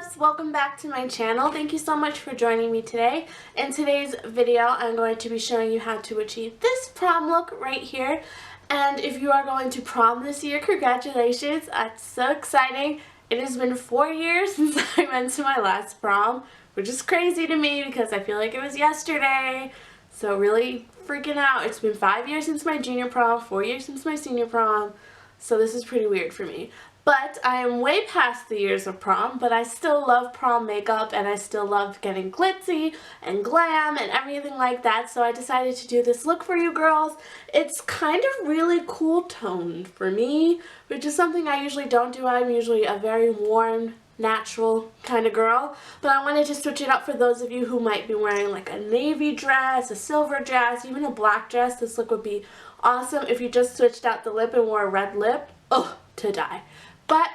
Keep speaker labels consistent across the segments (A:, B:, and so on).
A: loves, welcome back to my channel. Thank you so much for joining me today. In today's video, I'm going to be showing you how to achieve this prom look right here. And if you are going to prom this year, congratulations. It's so exciting. It has been 4 years since I went to my last prom, which is crazy to me because I feel like it was yesterday. So really freaking out. It's been 5 years since my junior prom, 4 years since my senior prom. So this is pretty weird for me. But I am way past the years of prom, but I still love prom makeup and I still love getting glitzy and glam and everything like that. So I decided to do this look for you girls. It's kind of really cool toned for me, which is something I usually don't do. I'm usually a very warm, natural kind of girl, but I wanted to switch it up for those of you who might be wearing like a navy dress, a silver dress, even a black dress. This look would be awesome if you just switched out the lip and wore a red lip. Oh, to die. But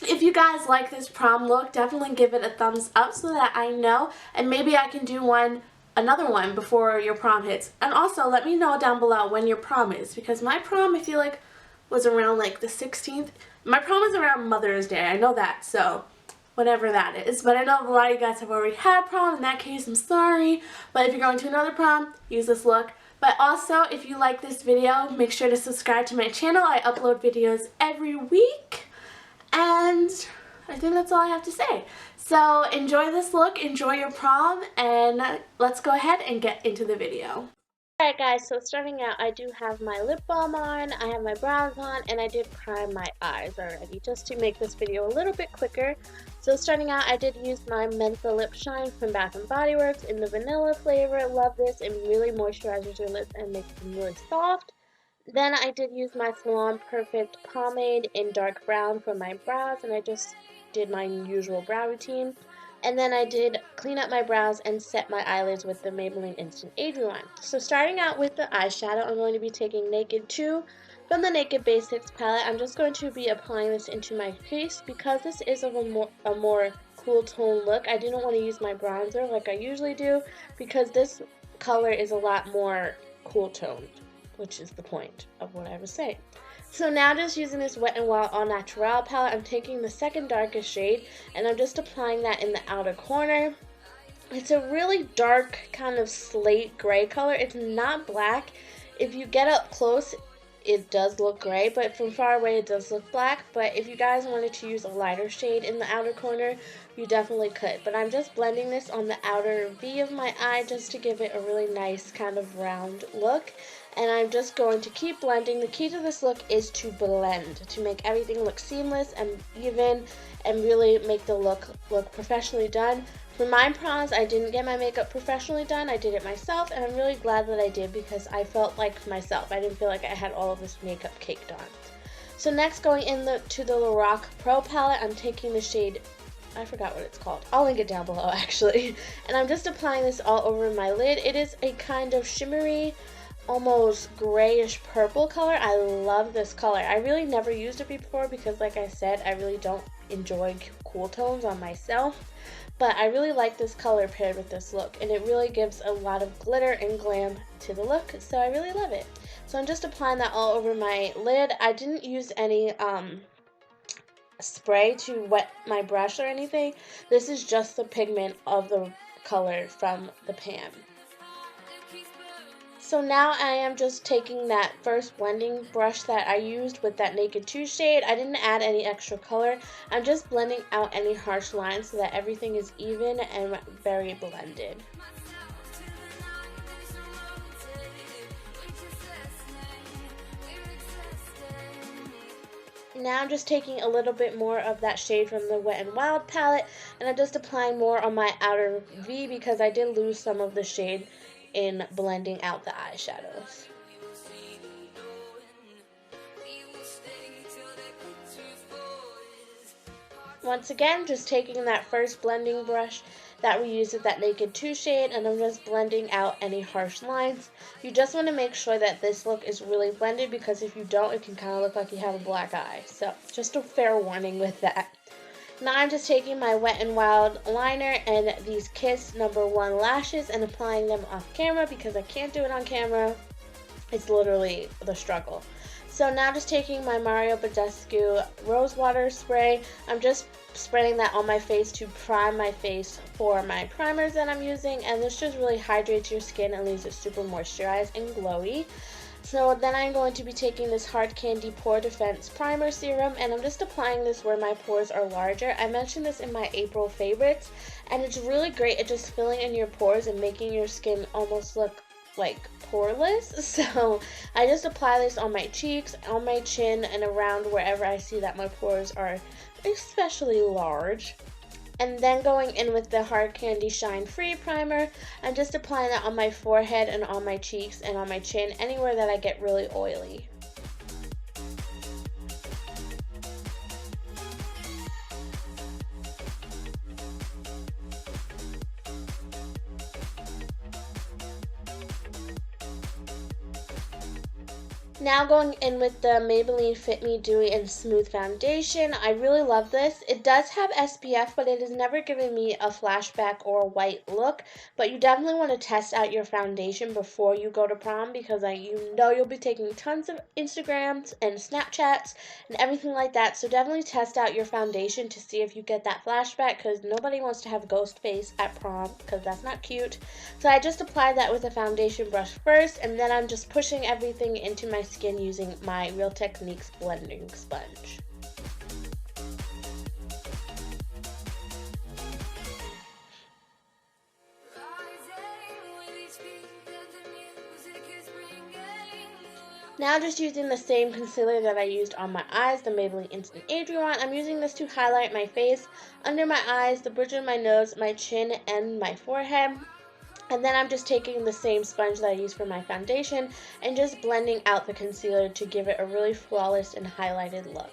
A: if you guys like this prom look, definitely give it a thumbs up so that I know, and maybe I can do another one before your prom hits. And also let me know down below when your prom is, because my prom I feel like was around like the 16th. My prom is around Mother's Day, I know that, so whatever that is. But I know a lot of you guys have already had prom. In that case, I'm sorry. But if you're going to another prom, use this look. But also, if you like this video, make sure to subscribe to my channel. I upload videos every week. And I think that's all I have to say. So enjoy this look, enjoy your prom, and let's go ahead and get into the video. Alright guys, so starting out, I do have my lip balm on, I have my brows on, and I did prime my eyes already, just to make this video a little bit quicker. So starting out, I did use my Menthol Lip Shine from Bath & Body Works in the vanilla flavor. Love this, it really moisturizes your lips and makes them really soft. Then I did use my Salon Perfect Pomade in dark brown for my brows, and I just did my usual brow routine. And then I did clean up my brows and set my eyelids with the Maybelline Instant Age Rewind. So starting out with the eyeshadow, I'm going to be taking Naked 2 from the Naked Basics palette. I'm just going to be applying this into my face because this is of a more cool tone look. I didn't want to use my bronzer like I usually do because this color is a lot more cool toned, which is the point of what I was saying. So now just using this Wet n Wild All Natural palette, I'm taking the second darkest shade and I'm just applying that in the outer corner. It's a really dark kind of slate gray color. It's not black. If you get up close, it does look gray, but from far away it does look black. But if you guys wanted to use a lighter shade in the outer corner, you definitely could. But I'm just blending this on the outer V of my eye just to give it a really nice kind of round look. And I'm just going to keep blending. The key to this look is to blend, to make everything look seamless and even and really make the look professionally done. For my proms, I didn't get my makeup professionally done. I did it myself, and I'm really glad that I did because I felt like myself. I didn't feel like I had all of this makeup caked on. So next, going to the Lorac Pro Palette, I'm taking the shade, I forgot what it's called. I'll link it down below actually. And I'm just applying this all over my lid. It is a kind of shimmery, almost grayish purple color. I love this color. I really never used it before because like I said, I really don't enjoy cool tones on myself. But I really like this color paired with this look, and it really gives a lot of glitter and glam to the look, so I really love it. So I'm just applying that all over my lid. I didn't use any spray to wet my brush or anything. This is just the pigment of the color from the pan. So now I am just taking that first blending brush that I used with that Naked 2 shade. I didn't add any extra color. I'm just blending out any harsh lines so that everything is even and very blended. Now I'm just taking a little bit more of that shade from the Wet n Wild palette, and I'm just applying more on my outer V because I did lose some of the shade in blending out the eyeshadows. Once again, just taking that first blending brush that we used with that Naked 2 shade, and I'm just blending out any harsh lines. You just want to make sure that this look is really blended because if you don't, it can kind of look like you have a black eye. So just a fair warning with that. Now I'm just taking my Wet n Wild liner and these Kiss No. 1 lashes and applying them off camera because I can't do it on camera. It's literally the struggle. So now just taking my Badescu Rose Water Spray, I'm just spraying that on my face to prime my face for my primers that I'm using, and this just really hydrates your skin and leaves it super moisturized and glowy. So then I'm going to be taking this Hard Candy Pore Defense Primer Serum, and I'm just applying this where my pores are larger. I mentioned this in my April favorites, and it's really great at just filling in your pores and making your skin almost look like poreless. So I just apply this on my cheeks, on my chin, and around wherever I see that my pores are especially large. And then going in with the Hard Candy Shine Free Primer, I'm just applying that on my forehead and on my cheeks and on my chin, anywhere that I get really oily. Now going in with the Maybelline Fit Me Dewy and Smooth Foundation. I really love this. It does have SPF, but it has never given me a flashback or a white look. But you definitely want to test out your foundation before you go to prom, because you know you'll be taking tons of Instagrams and Snapchats and everything like that. So definitely test out your foundation to see if you get that flashback, because nobody wants to have ghost face at prom, because that's not cute. So I just applied that with a foundation brush first, and then I'm just pushing everything into my skin using my Real Techniques blending sponge. Now just using the same concealer that I used on my eyes, the Maybelline Instant Age Rewind. I'm using this to highlight my face, under my eyes, the bridge of my nose, my chin, and my forehead. And then I'm just taking the same sponge that I used for my foundation and just blending out the concealer to give it a really flawless and highlighted look.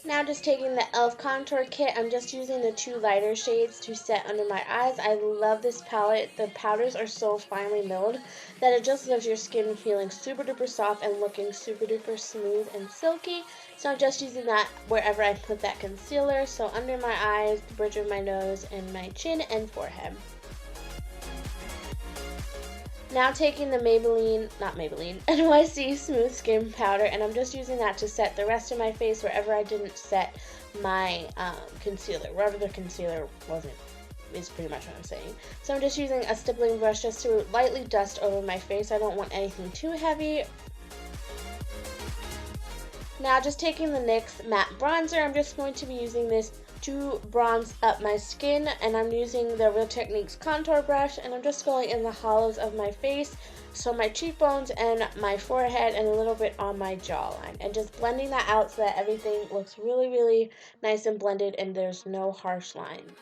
A: Now just taking the e.l.f. contour kit, I'm just using the two lighter shades to set under my eyes. I love this palette. The powders are so finely milled that it just leaves your skin feeling super duper soft and looking super duper smooth and silky. So I'm just using that wherever I put that concealer, so under my eyes, the bridge of my nose, and my chin and forehead. Now taking the NYX Smooth Skin Powder, and I'm just using that to set the rest of my face wherever I didn't set my concealer, wherever the concealer wasn't, is pretty much what I'm saying. So I'm just using a stippling brush just to lightly dust over my face. I don't want anything too heavy. Now just taking the NYX Matte Bronzer, I'm just going to be using this to bronze up my skin, and I'm using the Real Techniques contour brush, and I'm just going in the hollows of my face, so my cheekbones and my forehead and a little bit on my jawline, and just blending that out so that everything looks really, really nice and blended and there's no harsh lines.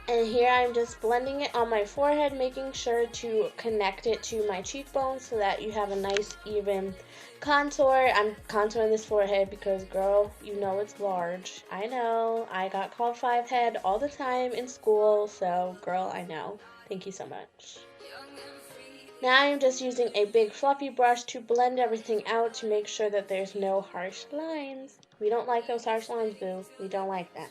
A: And here I'm just blending it on my forehead, making sure to connect it to my cheekbones so that you have a nice even contour. I'm contouring this forehead because, girl, you know it's large. I know, I got called 5 head all the time in school, so girl, I know. Thank you so much. Now I'm just using a big fluffy brush to blend everything out to make sure that there's no harsh lines. We don't like those harsh lines, boo. We don't like them.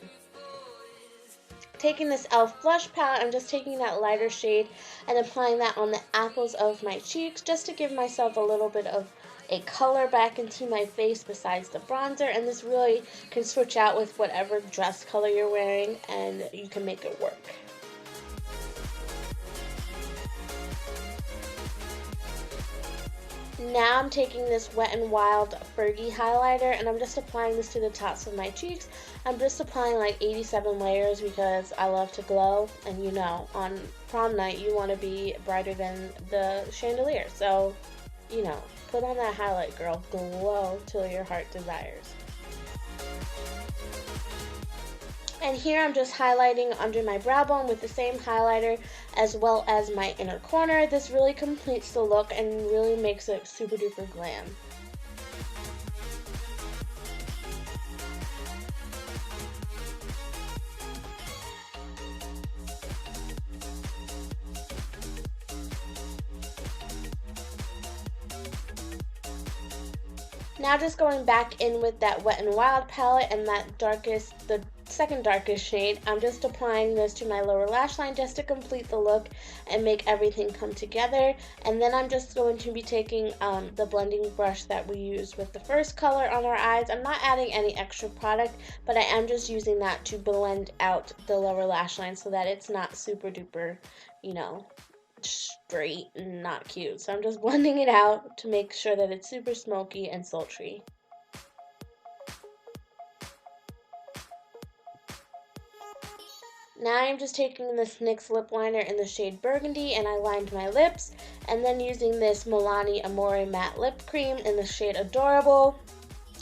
A: Taking this e.l.f. blush palette, I'm just taking that lighter shade and applying that on the apples of my cheeks just to give myself a little bit of a color back into my face besides the bronzer, and this really can switch out with whatever dress color you're wearing and you can make it work. Now I'm taking this Wet n Wild Fergie highlighter, and I'm just applying this to the tops of my cheeks. I'm just applying like 87 layers because I love to glow, and you know, on prom night you want to be brighter than the chandelier. So, you know, put on that highlight, girl. Glow till your heart desires. And here I'm just highlighting under my brow bone with the same highlighter as well as my inner corner. This really completes the look and really makes it super duper glam. Now just going back in with that Wet n Wild palette and the second darkest shade, I'm just applying this to my lower lash line just to complete the look and make everything come together. And then I'm just going to be taking the blending brush that we used with the first color on our eyes. I'm not adding any extra product, but I am just using that to blend out the lower lash line so that it's not super duper, you know, straight and not cute. So I'm just blending it out to make sure that it's super smoky and sultry. Now I'm just taking this NYX Lip Liner in the shade Burgundy and I lined my lips, and then using this Milani Amore Matte Lip Cream in the shade Adorable.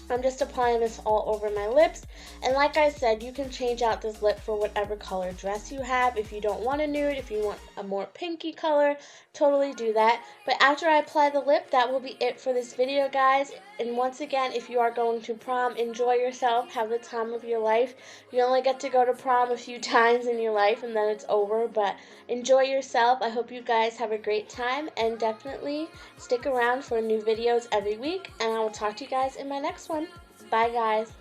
A: I'm just applying this all over my lips, and like I said, you can change out this lip for whatever color dress you have. If you don't want a nude, if you want a more pinky color, totally do that. But after I apply the lip, that will be it for this video, guys. And once again, if you are going to prom, enjoy yourself, have the time of your life. You only get to go to prom a few times in your life and then it's over, but enjoy yourself. I hope you guys have a great time, and definitely stick around for new videos every week, and I will talk to you guys in my next one. Bye, guys.